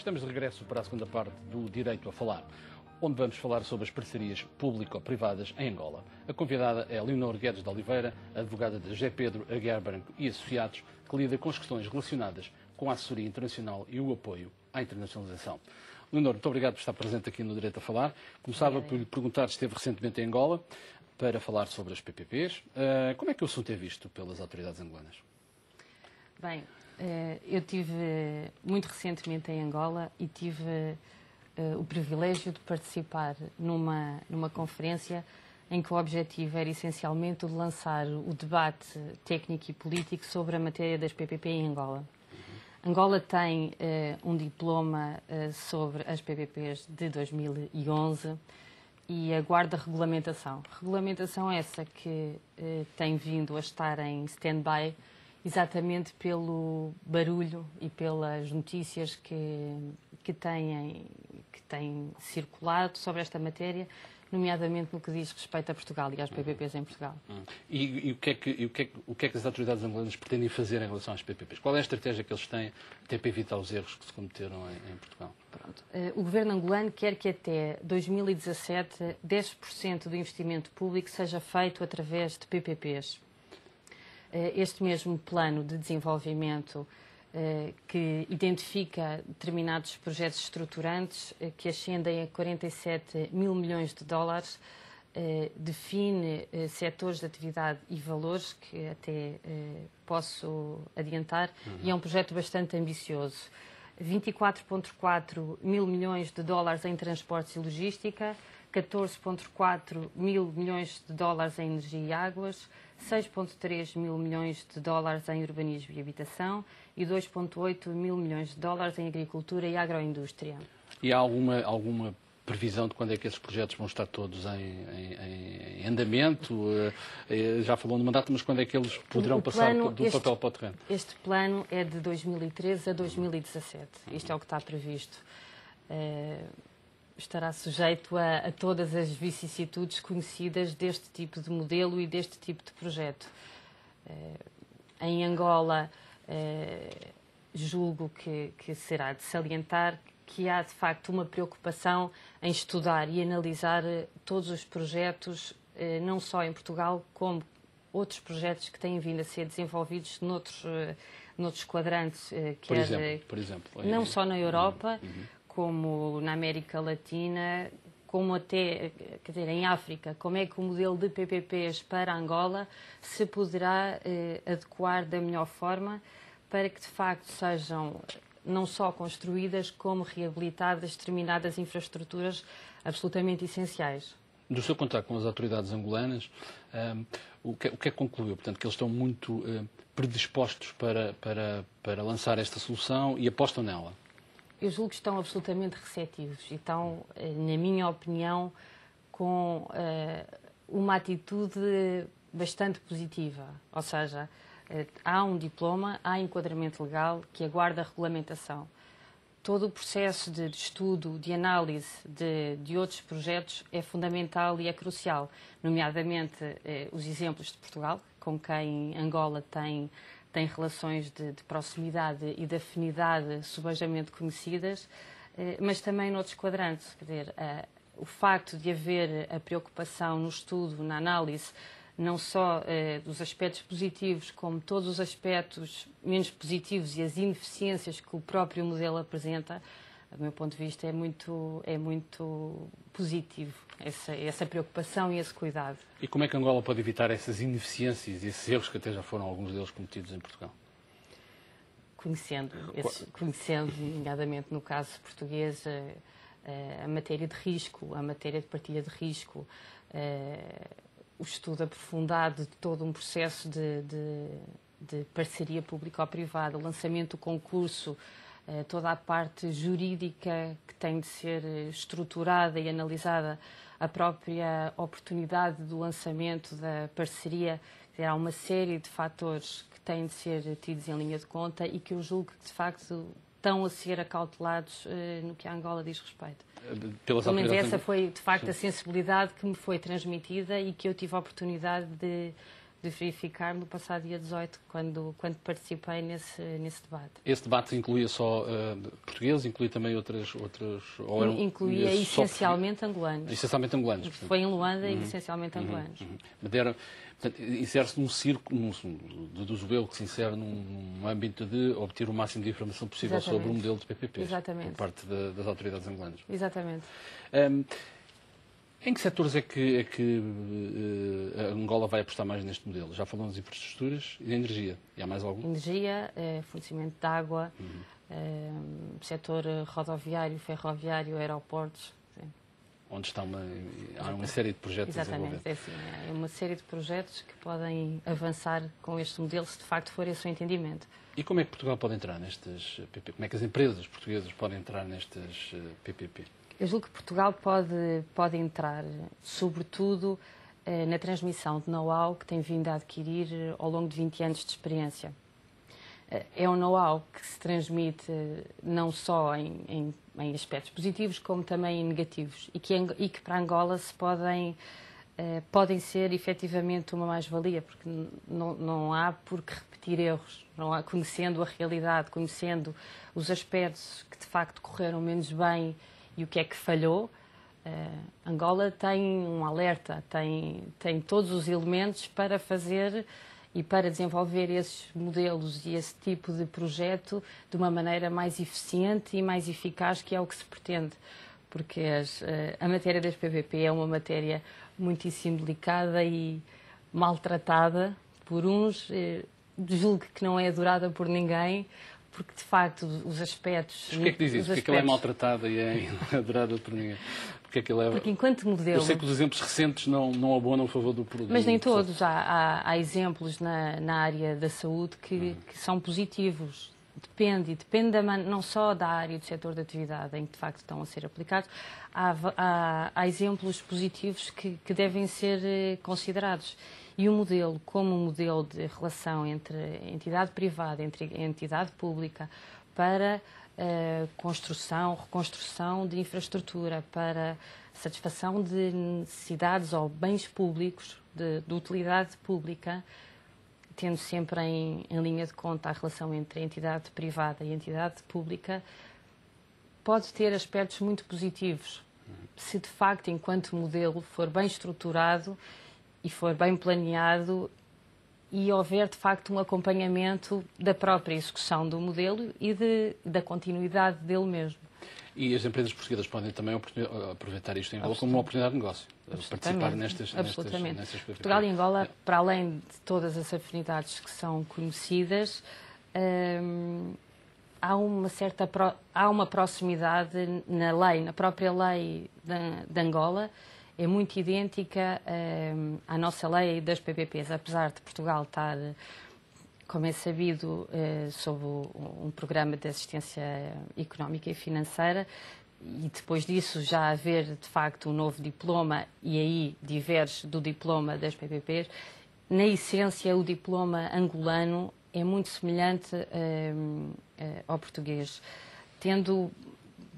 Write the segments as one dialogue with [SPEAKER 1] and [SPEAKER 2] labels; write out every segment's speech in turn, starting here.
[SPEAKER 1] Estamos de regresso para a segunda parte do Direito a Falar, onde vamos falar sobre as parcerias público-privadas em Angola. A convidada é Leonor Guedes de Oliveira, advogada de José Pedro Aguiar Branco e Associados, que lida com as questões relacionadas com a assessoria internacional e o apoio à internacionalização. Leonor, muito obrigado por estar presente aqui no Direito a Falar. Começava por lhe perguntar se esteve recentemente em Angola para falar sobre as PPPs. Como é que o assunto é visto pelas autoridades angolanas?
[SPEAKER 2] Bem, eu estive muito recentemente em Angola e tive o privilégio de participar numa conferência em que o objetivo era essencialmente o de lançar o debate técnico e político sobre a matéria das PPP em Angola. Angola tem um diploma sobre as PPPs de 2011 e aguarda regulamentação. Regulamentação essa que tem vindo a estar em stand-by exatamente pelo barulho e pelas notícias que têm circulado sobre esta matéria, nomeadamente no que diz respeito a Portugal e às PPPs em Portugal.
[SPEAKER 1] E o que é que as autoridades angolanas pretendem fazer em relação às PPPs? Qual é a estratégia que eles têm até para evitar os erros que se cometeram em Portugal?
[SPEAKER 2] Pronto. O governo angolano quer que até 2017 10% do investimento público seja feito através de PPPs. Este mesmo plano de desenvolvimento que identifica determinados projetos estruturantes que ascendem a 47 mil milhões de dólares, define setores de atividade e valores que até posso adiantar, e é um projeto bastante ambicioso. 24,4 mil milhões de dólares em transportes e logística, 14,4 mil milhões de dólares em energia e águas, 6,3 mil milhões de dólares em urbanismo e habitação e 2,8 mil milhões de dólares em agricultura e agroindústria.
[SPEAKER 1] E há alguma previsão de quando é que esses projetos vão estar todos em andamento? Já falou no mandato, mas quando é que eles poderão passar do papel para o terreno?
[SPEAKER 2] Este plano é de 2013 a 2017. Isto é o que está previsto. Estará sujeito a todas as vicissitudes conhecidas deste tipo de modelo e deste tipo de projeto. Em Angola, julgo que será de salientar que há, de facto, uma preocupação em estudar e analisar todos os projetos, não só em Portugal, como outros projetos que têm vindo a ser desenvolvidos noutros quadrantes,
[SPEAKER 1] por exemplo,
[SPEAKER 2] não só na Europa, como na América Latina, como até, quer dizer, em África. Como é que o modelo de PPPs para Angola se poderá adequar da melhor forma para que, de facto, sejam não só construídas, como reabilitadas determinadas infraestruturas absolutamente essenciais.
[SPEAKER 1] Do seu contato com as autoridades angolanas, o que é que concluiu? Portanto, que eles estão muito predispostos para lançar esta solução e apostam nela?
[SPEAKER 2] Eu julgo que estão absolutamente receptivos e estão, na minha opinião, com uma atitude bastante positiva. Ou seja, há um diploma, há enquadramento legal que aguarda a regulamentação. Todo o processo de estudo, de análise de outros projetos é fundamental e é crucial, nomeadamente os exemplos de Portugal, com quem Angola tem relações de proximidade e de afinidade subejamente conhecidas, mas também noutros quadrantes. Quer dizer, o facto de haver a preocupação no estudo, na análise, não só dos aspectos positivos, como todos os aspectos menos positivos e as ineficiências que o próprio modelo apresenta, do meu ponto de vista, é muito positivo essa preocupação e esse cuidado.
[SPEAKER 1] E como é que Angola pode evitar essas ineficiências e esses erros que até já foram alguns deles cometidos em Portugal?
[SPEAKER 2] Conhecendo, nomeadamente no caso português, a matéria de risco, a matéria de partilha de risco, o estudo aprofundado de todo um processo de parceria público-privada, o lançamento do concurso, toda a parte jurídica que tem de ser estruturada e analisada, a própria oportunidade do lançamento da parceria. Há uma série de fatores que têm de ser tidos em linha de conta e que eu julgo que, de facto, estão a ser acautelados no que a Angola diz respeito. Pelo menos essa foi, de facto, a sensibilidade que me foi transmitida e que eu tive a oportunidade de de verificar no passado dia 18, quando participei nesse debate.
[SPEAKER 1] Esse debate incluía só portugueses, incluía também outras ou eram,
[SPEAKER 2] incluía essencialmente angolanos.
[SPEAKER 1] Essencialmente angolanos.
[SPEAKER 2] Foi em Luanda e essencialmente angolanos.
[SPEAKER 1] Portanto, insere-se num círculo, deduzo eu, que se insere num âmbito de obter o máximo de informação possível sobre o modelo de PPP por parte das autoridades angolanas.
[SPEAKER 2] Exatamente.
[SPEAKER 1] Em que setores é que a Angola vai apostar mais neste modelo? Já falamos de infraestruturas e de energia. E há mais algum?
[SPEAKER 2] Energia, fornecimento de água, setor rodoviário, ferroviário, aeroportos. Sim.
[SPEAKER 1] Onde há uma série de projetos a desenvolver.
[SPEAKER 2] Exatamente. É uma série de projetos que podem avançar com este modelo, se de facto for esse o entendimento.
[SPEAKER 1] E como é que Portugal pode entrar nestes PPP? Como é que as empresas portuguesas podem entrar nestes PPP?
[SPEAKER 2] Eu julgo que Portugal pode entrar, sobretudo, na transmissão de know-how que tem vindo a adquirir ao longo de 20 anos de experiência. É um know-how que se transmite não só em aspectos positivos, como também em negativos, e que para Angola se podem ser efetivamente uma mais-valia, porque não há por que repetir erros, não há, conhecendo a realidade, conhecendo os aspectos que de facto correram menos bem e o que é que falhou. Angola tem um alerta, tem todos os elementos para fazer e para desenvolver esses modelos e esse tipo de projeto de uma maneira mais eficiente e mais eficaz, que é o que se pretende. Porque a matéria das PPP é uma matéria muitíssimo delicada e maltratada por uns, julgo que não é adorada por ninguém, porque de facto os aspectos...
[SPEAKER 1] Mas porquê é que diz isso? Porque ela é maltratada e é adorada por ninguém?
[SPEAKER 2] Porque enquanto modelo...
[SPEAKER 1] Eu sei que os exemplos recentes não abonam a favor do produto.
[SPEAKER 2] Mas nem todos. Há exemplos na área da saúde que são positivos. Depende não só da área do setor de atividade em que de facto estão a ser aplicados. Há exemplos positivos que devem ser considerados. E o modelo, como um modelo de relação entre entidade privada, entre entidade pública, para construção, reconstrução de infraestrutura, para satisfação de necessidades ou bens públicos, de utilidade pública, tendo sempre em linha de conta a relação entre a entidade privada e a entidade pública, pode ter aspectos muito positivos, se de facto, enquanto modelo, for bem estruturado e for bem planeado e houver, de facto, um acompanhamento da própria execução do modelo e da continuidade dele mesmo.
[SPEAKER 1] E as empresas portuguesas podem também aproveitar isto em Angola como uma oportunidade de negócio, participar nestas PPP.
[SPEAKER 2] Portugal e Angola, para além de todas as afinidades que são conhecidas, há uma proximidade na própria lei de Angola, é muito idêntica à nossa lei das PPPs, apesar de Portugal estar, como é sabido, sob um programa de assistência económica e financeira, e depois disso já haver, de facto, um novo diploma, e aí diverge do diploma das PPPs. Na essência, o diploma angolano é muito semelhante ao português, tendo,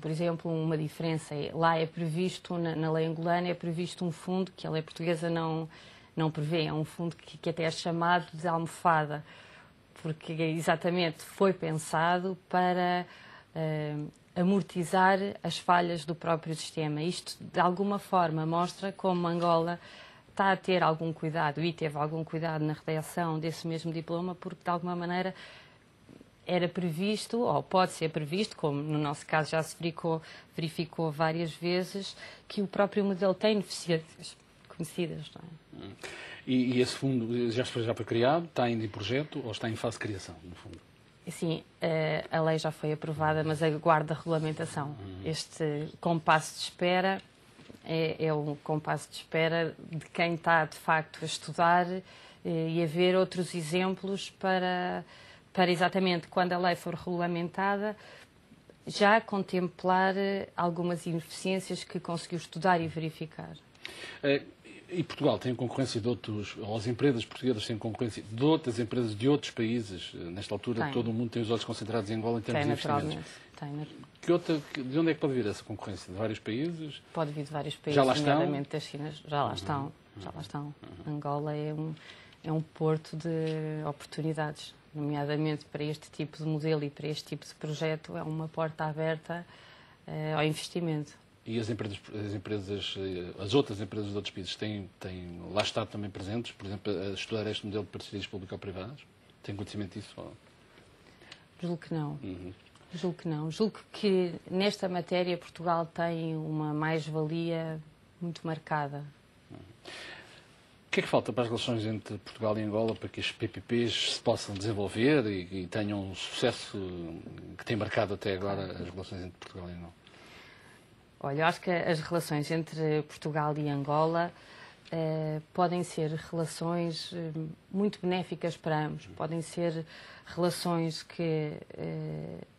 [SPEAKER 2] por exemplo, uma diferença. Lá é previsto, na lei angolana, é previsto um fundo que a lei portuguesa não prevê. É um fundo que até é chamado de almofada, porque exatamente foi pensado para amortizar as falhas do próprio sistema. Isto, de alguma forma, mostra como Angola está a ter algum cuidado e teve algum cuidado na redação desse mesmo diploma, porque, de alguma maneira, era previsto, ou pode ser previsto, como no nosso caso já se verificou várias vezes, que o próprio modelo tem deficiências conhecidas. Não é?
[SPEAKER 1] E esse fundo já foi criado, está ainda em projeto ou está em fase de criação, no fundo?
[SPEAKER 2] Sim, a lei já foi aprovada, mas aguarda a regulamentação. Este compasso de espera é um compasso de espera de quem está, de facto, a estudar e a ver outros exemplos para exatamente quando a lei for regulamentada, já contemplar algumas ineficiências que conseguiu estudar e verificar.
[SPEAKER 1] E Portugal tem concorrência de outros, ou as empresas portuguesas têm concorrência de outras empresas de outros países? Nesta altura, todo o mundo tem os olhos concentrados em Angola em termos de investimentos. De onde é que pode vir essa concorrência? De vários países?
[SPEAKER 2] Pode vir de vários países,
[SPEAKER 1] já lá estão?
[SPEAKER 2] nomeadamente das Chinas. Já lá estão. Angola é um porto de oportunidades, nomeadamente para este tipo de modelo e para este tipo de projeto, é uma porta aberta ao investimento.
[SPEAKER 1] E as outras empresas de outros países têm lá estado também presentes, por exemplo, a estudar este modelo de parcerias público-privadas? Têm conhecimento disso? Ou...
[SPEAKER 2] Julgo que não. Julgo que não. Julgo que nesta matéria Portugal tem uma mais-valia muito marcada.
[SPEAKER 1] O que é que falta para as relações entre Portugal e Angola para que as PPPs se possam desenvolver e tenham um sucesso que tem marcado até agora as relações entre Portugal e Angola?
[SPEAKER 2] Olha, eu acho que as relações entre Portugal e Angola podem ser relações muito benéficas para ambos. Podem ser relações que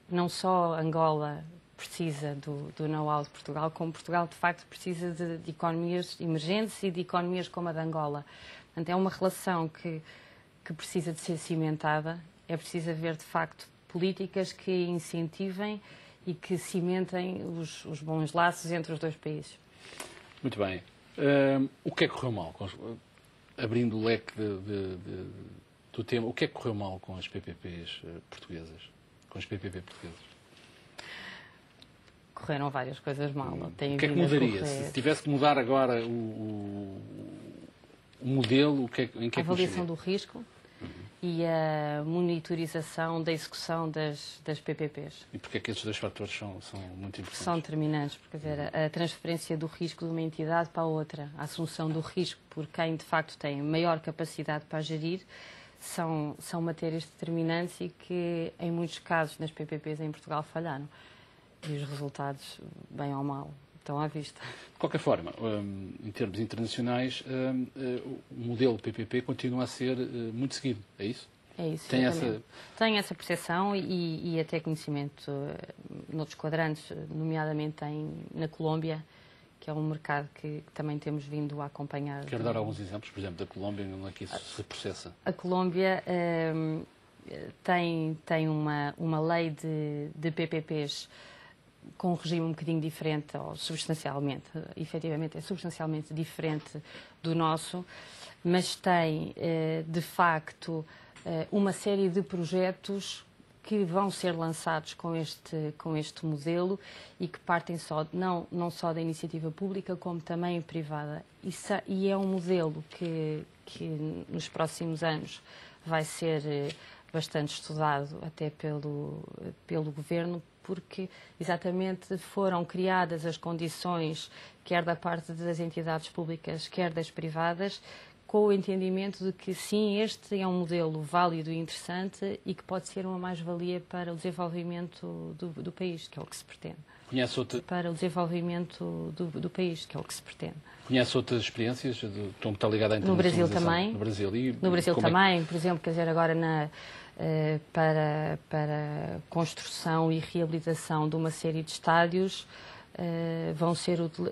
[SPEAKER 2] não só Angola precisa do know-how de Portugal, como Portugal, de facto, precisa de economias emergentes e de economias como a de Angola. Portanto, é uma relação que precisa de ser cimentada, é preciso haver, de facto, políticas que incentivem e que cimentem os bons laços entre os dois países.
[SPEAKER 1] Muito bem. O que é que correu mal? Abrindo o leque do tema, o que é que correu mal com as PPPs portuguesas? Com as PPP portuguesas?
[SPEAKER 2] Correram várias coisas mal.
[SPEAKER 1] O que é que mudaria? Se tivesse que mudar agora o modelo, em que é que
[SPEAKER 2] a avaliação do risco e a monitorização da execução das PPPs.
[SPEAKER 1] E porquê é que esses dois fatores são muito importantes?
[SPEAKER 2] São determinantes, porque quer dizer, a transferência do risco de uma entidade para a outra, a assunção do risco por quem de facto tem maior capacidade para gerir, são matérias determinantes e que em muitos casos nas PPPs em Portugal falharam. E os resultados, bem ou mal, estão à vista.
[SPEAKER 1] De qualquer forma, em termos internacionais, o modelo PPP continua a ser muito seguido, é isso?
[SPEAKER 2] É isso.
[SPEAKER 1] Tem
[SPEAKER 2] essa percepção e até conhecimento noutros quadrantes, nomeadamente na Colômbia, que é um mercado que também temos vindo a acompanhar.
[SPEAKER 1] Quero dar alguns exemplos, por exemplo, da Colômbia, onde é que isso se processa?
[SPEAKER 2] A Colômbia tem uma lei de PPPs com um regime um bocadinho diferente, ou substancialmente, efetivamente é substancialmente diferente do nosso, mas tem, de facto, uma série de projetos que vão ser lançados com este modelo e que partem não só da iniciativa pública, como também privada. E é um modelo que nos próximos anos vai ser bastante estudado até pelo Governo, porque exatamente foram criadas as condições, quer da parte das entidades públicas, quer das privadas, com o entendimento de que sim, este é um modelo válido e interessante e que pode ser uma mais-valia para o desenvolvimento do país, que é o que se pretende. Para o desenvolvimento do país, que é o que se pretende.
[SPEAKER 1] Conhece outras experiências? Está ligada à internacionalização?
[SPEAKER 2] No Brasil também.
[SPEAKER 1] No Brasil
[SPEAKER 2] também, por exemplo, quer dizer, agora para construção e reabilitação de uma série de estádios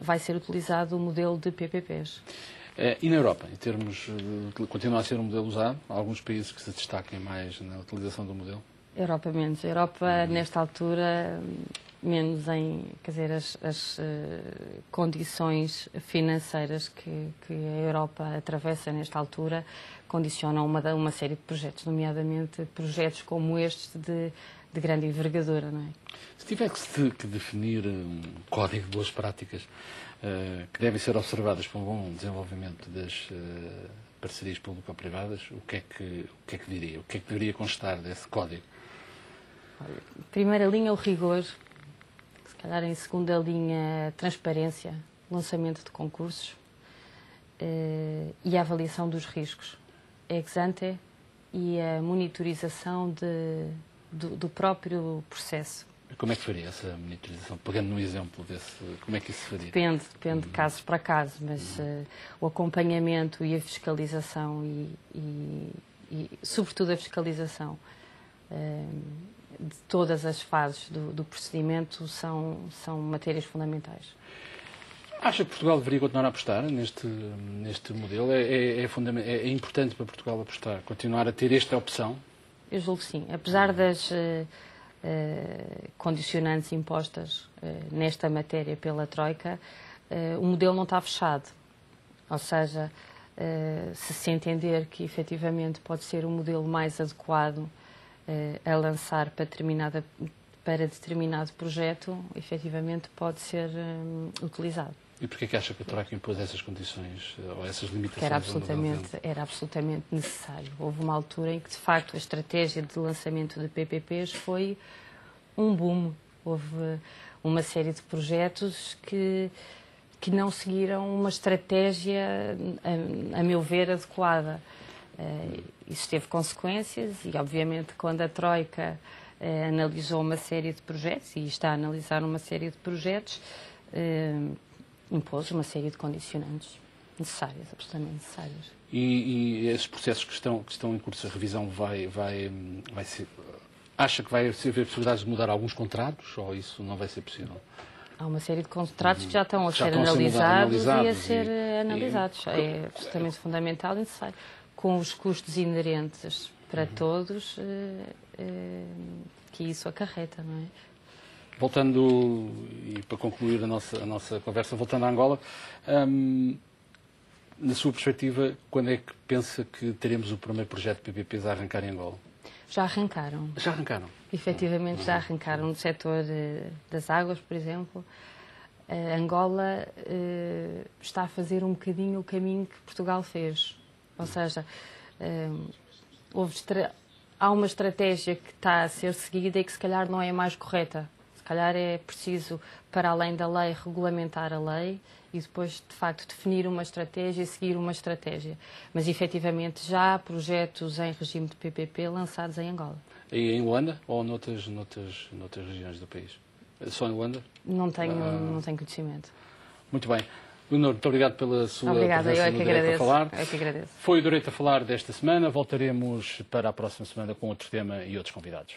[SPEAKER 2] vai ser utilizado o modelo de PPPs.
[SPEAKER 1] E na Europa, em termos, continua a ser um modelo usado? Há alguns países que se destaquem mais na utilização do modelo?
[SPEAKER 2] Europa menos. A Europa, nesta altura, menos quer dizer, as condições financeiras que a Europa atravessa nesta altura condicionam uma série de projetos, nomeadamente projetos como estes de grande envergadura, não é?
[SPEAKER 1] Se tivesse que definir um código de boas práticas que devem ser observadas para um bom desenvolvimento das parcerias público-privadas, o que é que diria? O que é que deveria constar desse código?
[SPEAKER 2] Olha, primeira linha, o rigor. Se calhar em segunda linha, a transparência, lançamento de concursos e a avaliação dos riscos. Ex ante e a monitorização do próprio processo.
[SPEAKER 1] Como é que faria essa monitorização? Pegando no exemplo desse, como é que isso se faria?
[SPEAKER 2] Depende de caso para caso, mas o acompanhamento e a fiscalização e sobretudo a fiscalização de todas as fases do procedimento são matérias fundamentais.
[SPEAKER 1] Acha que Portugal deveria continuar a apostar neste modelo? É importante para Portugal apostar, continuar a ter esta opção?
[SPEAKER 2] Eu julgo que sim. Apesar das condicionantes impostas nesta matéria pela Troika, o modelo não está fechado. Ou seja, se entender que efetivamente pode ser o modelo mais adequado a lançar para determinado projeto, efetivamente pode ser utilizado.
[SPEAKER 1] E porquê que acha que a Troika impôs essas condições ou essas limitações?
[SPEAKER 2] Que era absolutamente necessário. Houve uma altura em que, de facto, a estratégia de lançamento de PPPs foi um boom. Houve uma série de projetos que não seguiram uma estratégia, a meu ver, adequada. Isso teve consequências e, obviamente, quando a Troika analisou uma série de projetos, e está a analisar uma série de projetos, impôs uma série de condicionantes necessárias, absolutamente necessárias.
[SPEAKER 1] E esses processos que estão em curso de revisão vai ser... Acha que vai haver possibilidades de mudar alguns contratos ou isso não vai ser possível?
[SPEAKER 2] Há uma série de contratos que já estão a ser analisados e a ser analisados. É absolutamente fundamental e necessário. Com os custos inerentes para todos que isso acarreta, não é?
[SPEAKER 1] Voltando, e para concluir a nossa conversa, voltando a Angola, na sua perspectiva, quando é que pensa que teremos o primeiro projeto de PPPs a arrancar em Angola?
[SPEAKER 2] Já arrancaram.
[SPEAKER 1] Já arrancaram?
[SPEAKER 2] Efetivamente já arrancaram no setor das águas, por exemplo. Angola está a fazer um bocadinho o caminho que Portugal fez. Ou seja, há uma estratégia que está a ser seguida e que se calhar não é a mais correta. Se calhar é preciso, para além da lei, regulamentar a lei e depois, de facto, definir uma estratégia e seguir uma estratégia. Mas, efetivamente, já há projetos em regime de PPP lançados em Angola.
[SPEAKER 1] E em Luanda ou noutras regiões do país? Só em Luanda?
[SPEAKER 2] Não tenho conhecimento.
[SPEAKER 1] Muito bem. Leonor, muito obrigado pela sua
[SPEAKER 2] presença
[SPEAKER 1] no Direito a Falar.
[SPEAKER 2] Eu que agradeço.
[SPEAKER 1] Foi o Direito a Falar desta semana. Voltaremos para a próxima semana com outro tema e outros convidados.